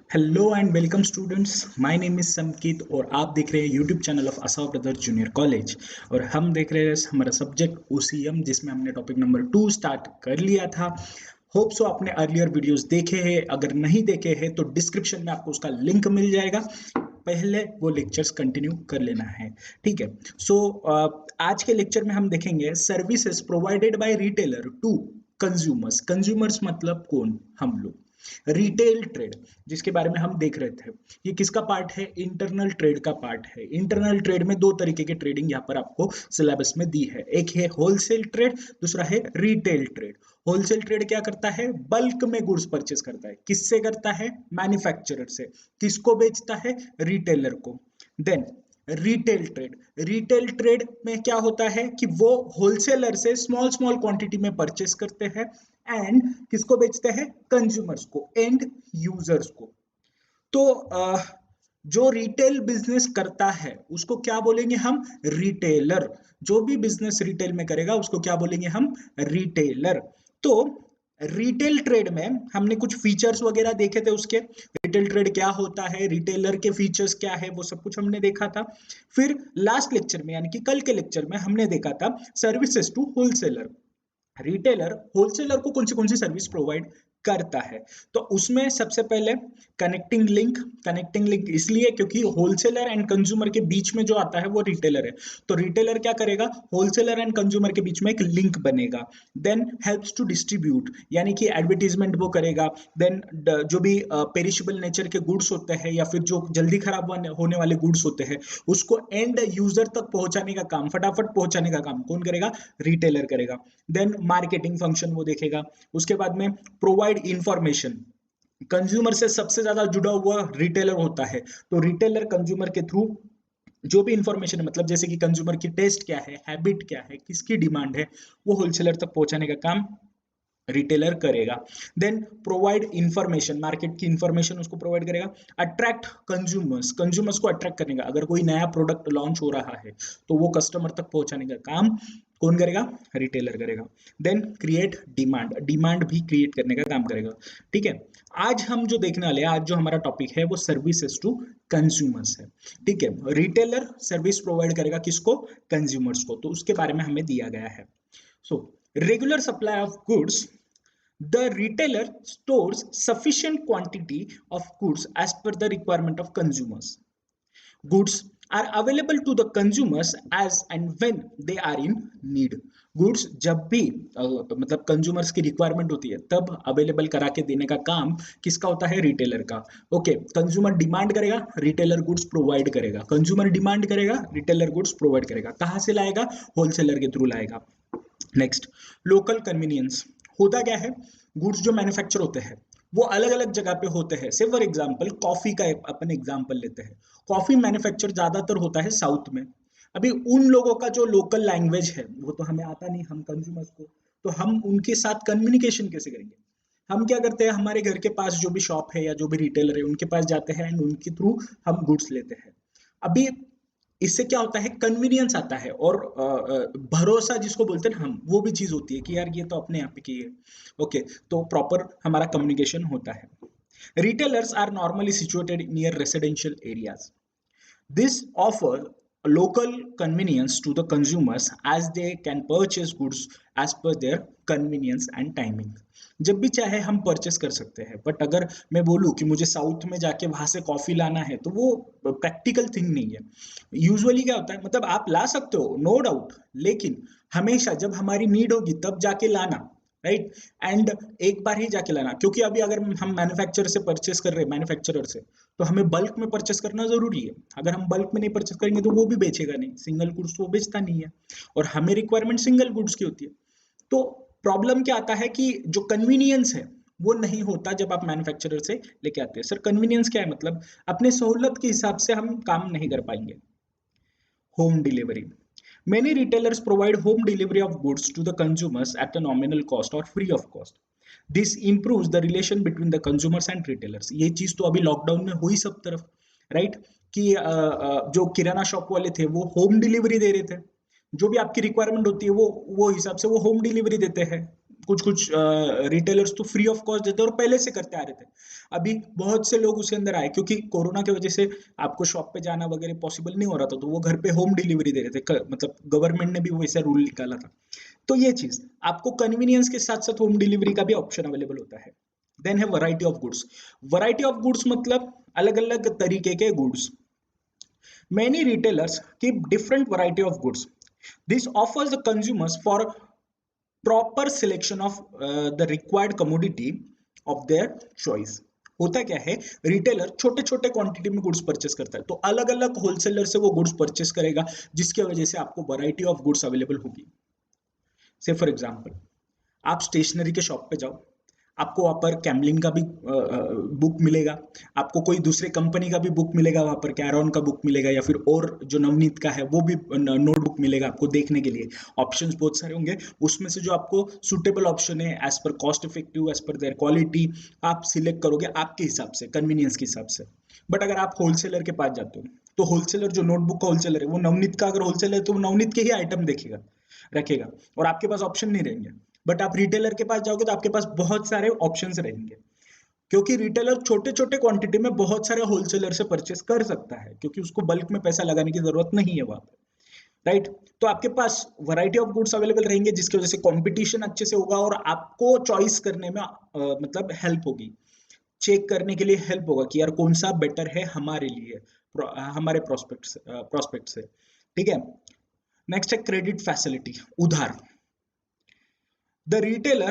Hello and welcome students, my name is Sankit और आप देख रहे हैं YouTube channel of Aasav brother junior college. और हम देख रहे हैं हमारा सब्जेक्ट ओसीएम, जिसमें हमने टॉपिक नंबर 2 स्टार्ट कर लिया था। होप सो आपने अर्लियर वीडियोस देखे हैं, अगर नहीं देखे हैं तो डिस्क्रिप्शन में आपको उसका लिंक मिल जाएगा, पहले वो लेक्चर्स कंटिन्यू कर लेना है। ठीक है। सो आज के लेक्चर में हम देखेंगे services provided by retailer to consumers. Consumers मतलब कौन? हम लोग। रिटेल ट्रेड, जिसके बारे में हम देख रहे थे, ये किसका पार्ट है? इंटरनल ट्रेड का पार्ट है। इंटरनल ट्रेड में दो तरीके के ट्रेडिंग यहाँ पर आपको सिलेबस में दी है, एक है होलसेल ट्रेड, दूसरा है रिटेल ट्रेड। होलसेल ट्रेड क्या करता है? बल्क में गुड्स परचेस करता है। किससे करता है? मैन्युफैक्चरर से। किसको बेचता है? रिटेलर को। Then retail trade, retail trade में क्या होता है कि वो होलसेलर से स्मॉल स्मॉल क्वांटिटी में परचेस करते हैं एंड किसको बेचते हैं? कंज्यूमर्स को, एंड यूजर्स को। तो जो रिटेल बिजनेस करता है उसको क्या बोलेंगे हम? रिटेलर। जो भी बिजनेस रिटेल में करेगा उसको क्या बोलेंगे हम? रिटेलर। तो रिटेल ट्रेड में हमने कुछ फीचर्स वगैरह देखे थे उसके, रिटेल ट्रेड क्या होता है, रिटेलर के फीचर्स क्या है, वो सब कुछ हमने देखा था। फिर लास्ट लेक्चर में यानी कि कल के लेक्चर में हमने देखा था services to wholesaler. Retailer wholesaler को कौन सी सर्विस प्रोवाइड करता है। तो उसमें सबसे पहले कनेक्टिंग लिंक। कनेक्टिंग लिंक इसलिए क्योंकि होलसेलर एंड कंज्यूमर के बीच में जो आता है वो रिटेलर है। तो रिटेलर क्या करेगा? होलसेलर एंड कंज्यूमर के बीच में एक लिंक बनेगा। देन हेल्प्स टू डिस्ट्रीब्यूट, यानी कि एडवर्टीजमेंट वो करेगा। देन जो भी पेरिशेबल नेचर के गुड्स होते हैं या फिर जो जल्दी खराब होने वाले गुड्स होते हैं उसको एंड यूजर तक पहुंचाने का काम, फटाफट पहुंचाने का काम कौन करेगा? रिटेलर करेगा। देन मार्केटिंग फंक्शन वो देखेगा। उसके बाद में प्रोवाइड इंफॉर्मेशन। कंज्यूमर से सबसे ज्यादा जुड़ा हुआ रिटेलर होता है, तो रिटेलर कंज्यूमर के थ्रू जो भी इंफॉर्मेशन है, मतलब जैसे कि कंज्यूमर की टेस्ट क्या है, हैबिट क्या है, किसकी डिमांड है, वो होलसेलर तक पहुंचाने का काम रिटेलर करेगा। देन प्रोवाइड इंफॉर्मेशन, मार्केट की इंफॉर्मेशन उसको प्रोवाइड करेगा। अट्रैक्ट कंज्यूमर्स, कंज्यूमर्स को अट्रैक्ट करने का, अगर कोई नया प्रोडक्ट लॉन्च हो रहा है तो वो कस्टमर तक पहुंचाने का काम कौन करेगा? रिटेलर करेगा। देन क्रिएट डिमांड, डिमांड भी क्रिएट करने का काम करेगा। ठीक है। आज हम जो देखने वाले हैं, आज जो हमारा टॉपिक है वो सर्विसेज टू कंज्यूमर्स है। ठीक है। रिटेलर सर्विस प्रोवाइड करेगा किसको? कंज्यूमर्स को। तो उसके बारे में हमें दिया गया है। So regular supply of goods, the retailer stores sufficient quantity of goods as per the requirement of consumers. Goods are available to the consumers as and when they are in need. Goods जब भी मतलब consumers की requirement होती है तब available करा के देने का काम किसका होता है? रिटेलर का। ओके। कंज्यूमर डिमांड करेगा, रिटेलर गुड्स प्रोवाइड करेगा। कंज्यूमर डिमांड करेगा, रिटेलर गुड्स प्रोवाइड करेगा। कहां से लाएगा? होलसेलर के थ्रू लाएगा। Next, local convenience. होता क्या है? गुड्स जो मैन्युफैक्चर होते हैं वो अलग अलग जगह पे होते हैं। से फॉर एग्जांपल कॉफी का अपन एग्जांपल लेते हैं। कॉफी मैन्युफैक्चर ज्यादातर होता है साउथ में। अभी उन लोगों का जो लोकल लैंग्वेज है वो तो हमें आता नहीं, हम कंज्यूमर्स को, तो हम उनके साथ कम्युनिकेशन कैसे करेंगे? हम क्या करते हैं, हमारे घर के पास जो भी शॉप है या जो भी रिटेलर है उनके पास जाते हैं एंड उनके थ्रू हम गुड्स लेते हैं। अभी इससे क्या होता है? कन्वीनियंस आता है और भरोसा जिसको बोलते हैं हम, वो भी चीज होती है कि यार ये तो अपने आप की है। ओके। तो प्रॉपर हमारा कम्युनिकेशन होता है। Retailers are normally situated near residential areas. This offers local convenience to the consumers as they can purchase goods as per their convenience and timing. जब भी चाहे हम परचेस कर सकते हैं, बट अगर मैं बोलूँ कि मुझे साउथ में जाके वहां से कॉफी लाना है तो वो प्रैक्टिकल थिंग नहीं है। यूजुअली क्या होता है, मतलब आप ला सकते हो नो डाउट, लेकिन हमेशा जब हमारी नीड होगी तब जाके लाना, राइट। एंड एक बार ही जाके लाना, क्योंकि अभी अगर हम मैन्युफैक्चरर से परचेस कर रहे हैं, मैन्युफैक्चरर से, तो हमें बल्क में परचेस करना जरूरी है। अगर हम बल्क में नहीं परचेस करेंगे तो वो भी बेचेगा नहीं, सिंगल गुड्स वो बेचता नहीं है, और हमें रिक्वायरमेंट सिंगल गुड्स की होती है। तो प्रॉब्लम क्या आता है कि जो कन्वीनियंस है वो नहीं होता जब आप मैन्युफैक्चरर से लेके आते हैं। सर कन्वीनियंस क्या है? मतलब अपने सहूलत के हिसाब से हम काम नहीं कर पाएंगे। Home delivery, many retailers provide home delivery of goods to the consumers at a nominal cost or free of cost. This improves the relation between the consumers and retailers. ये चीज तो अभी लॉकडाउन में हुई सब तरफ, राइट। कि जो किराना शॉप वाले थे वो होम डिलीवरी दे रहे थे। जो भी आपकी रिक्वायरमेंट होती है वो हिसाब से वो होम डिलीवरी देते हैं। कुछ कुछ रिटेलर्स तो फ्री ऑफ कॉस्ट देते हैं और पहले से करते आ रहे थे। अभी बहुत से लोग उसके अंदर आए क्योंकि कोरोना की वजह से आपको शॉप पे जाना वगैरह पॉसिबल नहीं हो रहा था, तो वो घर पे होम डिलीवरी दे रहे थे, मतलब गवर्नमेंट ने भी वैसा रूल निकाला था। तो ये चीज आपको कन्वीनियंस के साथ साथ होम डिलीवरी का भी ऑप्शन अवेलेबल होता है। देन है variety of goods. Variety of goods मतलब अलग अलग तरीके के goods. Many retailers keep different variety of goods. This offers the consumers for proper selection of the required commodity of their choice. होता क्या है, रिटेलर छोटे छोटे क्वांटिटी में गुड्स परचेस करता है, तो अलग अलग होलसेलर से वो गुड्स परचेस करेगा, जिसकी वजह से आपको वैरायटी ऑफ गुड्स अवेलेबल होगी। से फॉर एग्जांपल, आप स्टेशनरी के शॉप पे जाओ, आपको वहाँ पर कैमलिन का भी बुक मिलेगा, आपको कोई दूसरे कंपनी का भी बुक मिलेगा, वहाँ पर कैरॉन का बुक मिलेगा, या फिर और जो नवनीत का है वो भी नोटबुक मिलेगा आपको देखने के लिए। ऑप्शंस बहुत सारे होंगे, उसमें से जो आपको सुटेबल ऑप्शन है as per cost effective, as per their quality, आप सिलेक्ट करोगे आपके हिसाब से, कन्वीनियंस के हिसाब से। बट अगर आप होलसेलर के पास जाते हो, तो होलसेलर जो नोटबुक का होलसेलर है, वो नवनीत का अगर होलसेलर है तो वो नवनीत के ही आइटम देखेगा, रखेगा, और आपके पास ऑप्शन नहीं रहेंगे। बट आप रिटेलर के पास जाओगे तो आपके पास बहुत सारे ऑप्शंस रहेंगे, क्योंकि रिटेलर छोटे छोटे क्वांटिटी में बहुत सारे होलसेलर से परचेस कर सकता है, क्योंकि उसको बल्क में पैसा लगाने की जरूरत नहीं है वहां पे, राइट। तो आपके पास वैरायटी ऑफ गुड्स अवेलेबल रहेंगे, जिसकी वजह से कंपटीशन अच्छे से होगा और आपको चॉइस करने में मतलब हेल्प होगी, चेक करने के लिए हेल्प होगा कि यार कौन सा बेटर है हमारे लिए, हमारे प्रोस्पेक्ट से, ठीक है। नेक्स्ट है क्रेडिट फैसिलिटी, उधार। The retailer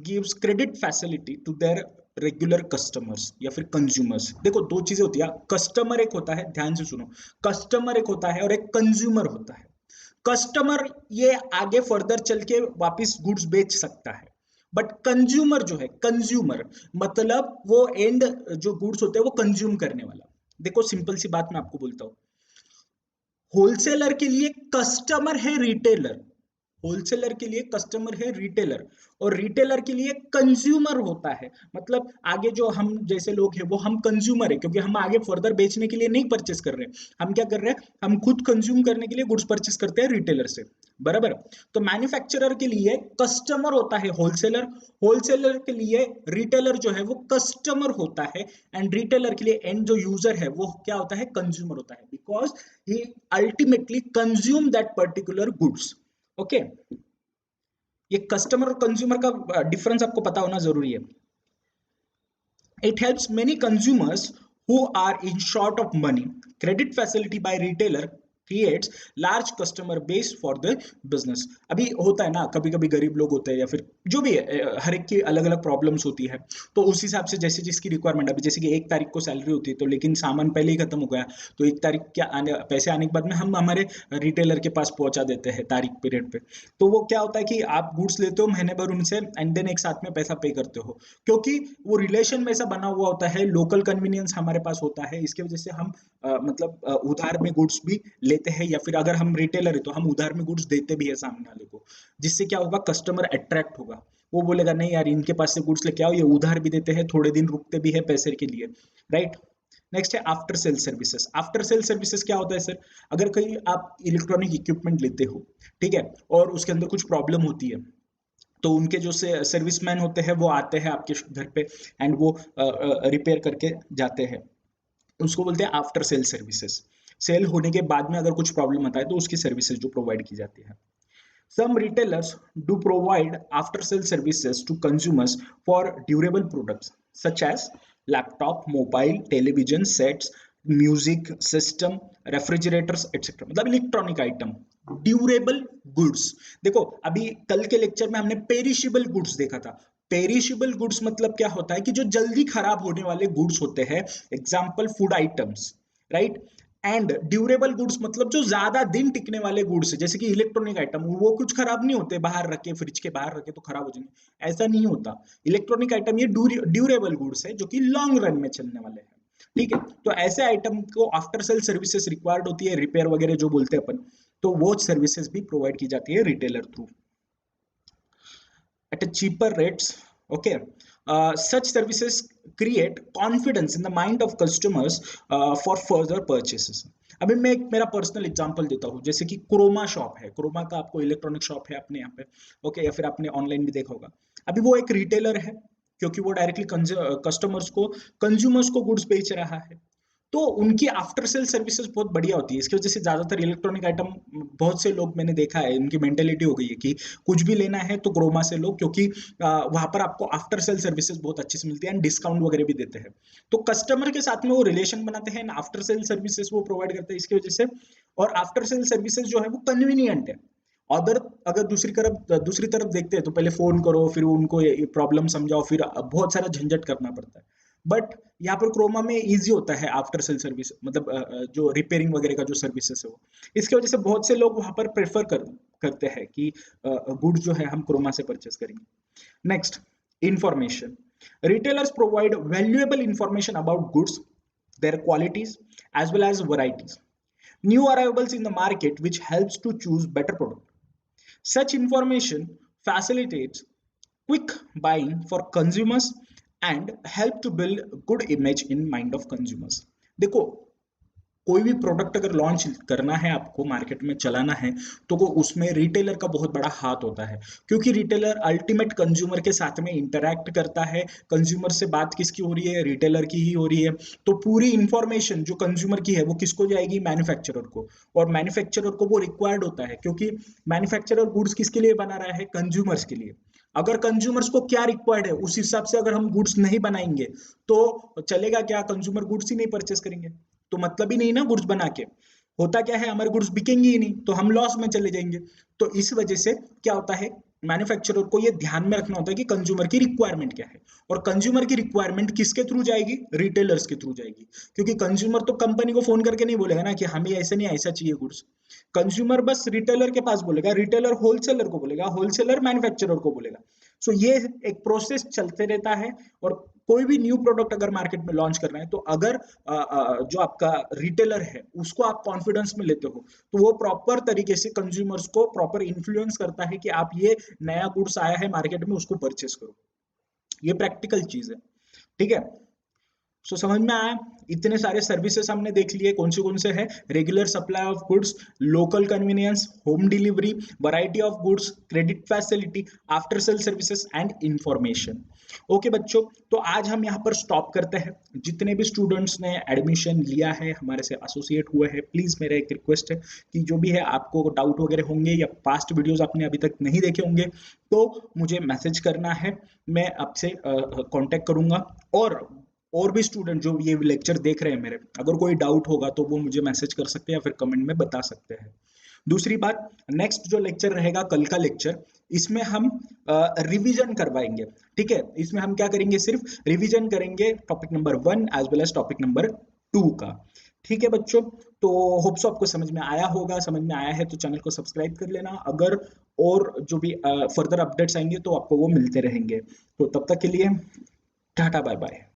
gives credit facility to their regular customers या फिर कंज्यूमर्स। देखो दो चीजें होती है, कस्टमर एक होता है, ध्यान से सुनो, कस्टमर एक होता है और एक कंज्यूमर होता है। कस्टमर ये आगे फर्दर चल के वापस गुड्स बेच सकता है, बट कंज्यूमर जो है, कंज्यूमर मतलब वो एंड जो गुड्स होते हैं वो कंज्यूम करने वाला। देखो सिंपल सी बात मैं आपको बोलता हूँ, होलसेलर के लिए कस्टमर है रिटेलर, होलसेलर के लिए कस्टमर है रिटेलर, और रिटेलर के लिए कंज्यूमर होता है। मतलब आगे जो हम जैसे लोग हैं वो हम कंज्यूमर है, क्योंकि हम आगे फर्दर बेचने के लिए नहीं परचेस कर रहे हैं, हम क्या कर रहे हैं, हम खुद कंज्यूम करने के लिए गुड्स परचेस करते हैं रिटेलर से, बराबर। तो मैन्युफैक्चरर के लिए कस्टमर होता है होलसेलर, होलसेलर के लिए रिटेलर जो है वो कस्टमर होता है, एंड रिटेलर के लिए एंड जो यूजर है वो क्या होता है, कंज्यूमर होता है, because he ultimately consume that particular goods. Okay, ये कस्टमर और कंज्यूमर का डिफरेंस आपको पता होना जरूरी है। It helps many consumers who are in short of money. Credit facility by retailer creates large customer base for the business. अभी होता है ना, कभी कभी गरीब लोग होते हैं या फिर जो भी है, हर एक की अलग अलग प्रॉब्लम्स होती है, तो उस हिसाब से जैसे जिसकी रिक्वायरमेंट, अभी जैसे कि 1 तारीख को सैलरी होती है, तो लेकिन सामान पहले ही खत्म हो गया, तो 1 तारीख के पैसे आने के बाद में हम हमारे रिटेलर के पास पहुंचा देते हैं तारीख पीरियड पे। तो वो क्या होता है कि आप गुड्स लेते हो महीने भर उनसे, एंड देन एक साथ में पैसा पे करते हो, क्योंकि वो रिलेशन में ऐसा बना हुआ होता है, लोकल कन्वीनियंस हमारे पास होता है, इसकी वजह से हम मतलब उधार में गुड्स भी लेते हैं, या फिर अगर हम रिटेलर है तो हम उधार में गुड्स देते भी है सामने वाले को, जिससे क्या होगा, कस्टमर अट्रैक्ट होगा, वो बोलेगा नहीं यार इनके पास से गुड्स लेके आओ, ये उधार भी देते हैं, थोड़े दिन रुकते भी है पैसे के लिए, राइट। नेक्स्ट है after sale services. After sale services क्या होता है सर, अगर कहीं आप इलेक्ट्रॉनिक इक्विपमेंट लेते हो, ठीक है, और उसके अंदर कुछ प्रॉब्लम होती है, तो उनके जो सर्विसमैन होते हैं वो आते हैं आपके घर पे, एंड वो रिपेयर करके जाते हैं, उसको बोलते हैं आफ्टर सेल सर्विसेज। सेल होने के बाद में अगर कुछ प्रॉब्लम आता है तो उसकी सर्विसेज जो प्रोवाइड की जाती है। Some retailers do provide after sale services to consumers for durable products such as laptop, mobile, television sets, music system, refrigerators etcetera, मतलब इलेक्ट्रॉनिक आइटम, ड्यूरेबल गुड्स। देखो अभी कल के लेक्चर में हमने पेरिशेबल गुड्स देखा था। पेरिशेबल गुड्स मतलब क्या होता है कि जो जल्दी खराब होने वाले गुड्स होते हैं, example food items, right. And durable goods मतलब जो ज्यादा दिन टिकने वाले गुड्स है, जैसे कि इलेक्ट्रॉनिक आइटम, वो कुछ खराब नहीं होते, बाहर रखे, फ्रिज के बाहर रखे तो खराब हो जाएंगे, ऐसा नहीं होता। इलेक्ट्रॉनिक आइटम ये ड्यूरेबल गुड्स है जो कि लॉन्ग रन में चलने वाले हैं, ठीक है। तो ऐसे आइटम को आफ्टर सेल सर्विसेज रिक्वायर्ड होती है, रिपेयर वगैरह जो बोलते हैं अपन, तो वो सर्विसेज भी प्रोवाइड की जाती है retailer through at a cheaper rates. Okay, such services create confidence in the mind of customers for further purchases. अभी मैं एक मेरा पर्सनल एग्जांपल देता हूँ, जैसे कि क्रोमा शॉप है, क्रोमा का आपको इलेक्ट्रॉनिक शॉप है अपने यहाँ पे, ओके, या फिर आपने ऑनलाइन भी देखा होगा। अभी वो एक रिटेलर है, क्योंकि वो डायरेक्टली कस्टमर्स को, कंज्यूमर्स को गुड्स बेच रहा है, तो उनकी आफ्टर सेल सर्विसेज बहुत बढ़िया होती है। इसकी वजह से ज्यादातर इलेक्ट्रॉनिक आइटम, बहुत से लोग मैंने देखा है, उनकी मेंटेलिटी हो गई है कि कुछ भी लेना है तो क्रोमा से लो, क्योंकि वहां पर आपको आफ्टर सेल सर्विसेज बहुत अच्छी से मिलती है एंड डिस्काउंट वगैरह भी देते हैं। तो कस्टमर के साथ में वो रिलेशन बनाते हैं, आफ्टर सेल सर्विसेज वो प्रोवाइड करते हैं इसकी वजह से। और आफ्टर सेल सर्विसेज जो है वो कन्वीनियंट है। अगर अगर दूसरी तरफ देखते हैं तो पहले फोन करो, फिर उनको ये प्रॉब्लम समझाओ, फिर बहुत सारा झंझट करना पड़ता है। बट यहाँ पर क्रोमा में इजी होता है आफ्टर सेल सर्विस, मतलब जो रिपेयरिंग वगैरह का जो सर्विसेज है वो। इसकी वजह से बहुत से लोग वहां पर करते हैं कि गुड्स जो है हम क्रोमा से परचेस करेंगे। Next, information. Retailers provide valuable information about goods, their qualities, as well as varieties, new arrivals in the market, which helps to choose better product. Such information facilitates quick buying for consumers and help to build good image in mind of consumers. देखो, कोई भी product अगर launch करना है, आपको market में चलाना है, तो वो उसमें रिटेलर का बहुत बड़ा हाथ होता है, क्योंकि रिटेलर अल्टीमेट कंज्यूमर के साथ में इंटरैक्ट करता है। कंज्यूमर से बात किसकी हो रही है? रिटेलर की ही हो रही है। तो पूरी इंफॉर्मेशन जो कंज्यूमर की है वो किसको जाएगी? मैन्युफैक्चरर को। और मैन्युफैक्चरर को वो रिक्वायर्ड होता है, क्योंकि मैन्युफैक्चरर गुड्स किसके लिए बना रहा है? कंज्यूमर्स के लिए। अगर कंज्यूमर्स को क्या रिक्वायर्ड है उस हिसाब से अगर हम गुड्स नहीं बनाएंगे तो चलेगा क्या? कंज्यूमर गुड्स ही नहीं परचेस करेंगे, तो मतलब ही नहीं ना गुड्स बना के। होता क्या है, हमारे गुड्स बिकेंगे ही नहीं, तो हम लॉस में चले जाएंगे। तो इस वजह से क्या होता है, मैन्युफैक्चरर को ये ध्यान में रखना होता है कि कंज्यूमर की रिक्वायरमेंट क्या है। और कंज्यूमर की रिक्वायरमेंट किसके थ्रू जाएगी? रिटेलर्स के थ्रू जाएगी। क्योंकि कंज्यूमर तो कंपनी को फोन करके नहीं बोलेगा ना कि हमें ऐसे नहीं ऐसा चाहिए गुड्स। कंज्यूमर बस रिटेलर के पास बोलेगा, रिटेलर होलसेलर को बोलेगा, होलसेलर मैन्युफैक्चरर को बोलेगा। सो ये एक प्रोसेस चलते रहता है। और कोई भी न्यू प्रोडक्ट अगर मार्केट में लॉन्च करना है, तो अगर जो आपका रिटेलर है उसको आप कॉन्फिडेंस में लेते हो, तो वो प्रॉपर तरीके से कंज्यूमर्स को प्रॉपर इन्फ्लुएंस करता है कि आप ये नया गुड्स आया है मार्केट में, उसको परचेस करो। ये प्रैक्टिकल चीज है, ठीक है। सो समझ में आया? इतने सारे सर्विसेज हमने देख लिए, कौन से है? Regular supply of goods, local convenience, home delivery, variety of goods, credit facility, after sale services and information. Okay बच्चों, तो आज हम यहाँ पर स्टॉप करते हैं। जितने भी स्टूडेंट्स ने एडमिशन लिया है, हमारे से एसोसिएट हुए हैं, प्लीज मेरा एक रिक्वेस्ट है कि जो भी है आपको डाउट वगैरह होंगे या पास्ट वीडियोस आपने अभी तक नहीं देखे होंगे तो मुझे मैसेज करना है, मैं आपसे कांटेक्ट करूंगा। और भी स्टूडेंट जो ये लेक्चर देख रहे हैं मेरे, अगर कोई डाउट होगा तो वो मुझे मैसेज कर सकते हैं या फिर कमेंट में बता सकते हैं। दूसरी बात, नेक्स्ट जो लेक्चर रहेगा, कल का लेक्चर, इसमें हम रिवीजन करवाएंगे। ठीक है, इसमें हम क्या करेंगे? सिर्फ रिवीजन करेंगे topic number 1 as well as topic number 2 का। ठीक है बच्चों, तो होप्स आपको समझ में आया होगा। समझ में आया है तो चैनल को सब्सक्राइब कर लेना। अगर और जो भी फर्दर अपडेट्स आएंगे तो आपको वो मिलते रहेंगे। तो तब तक के लिए टाटा बाय बाय।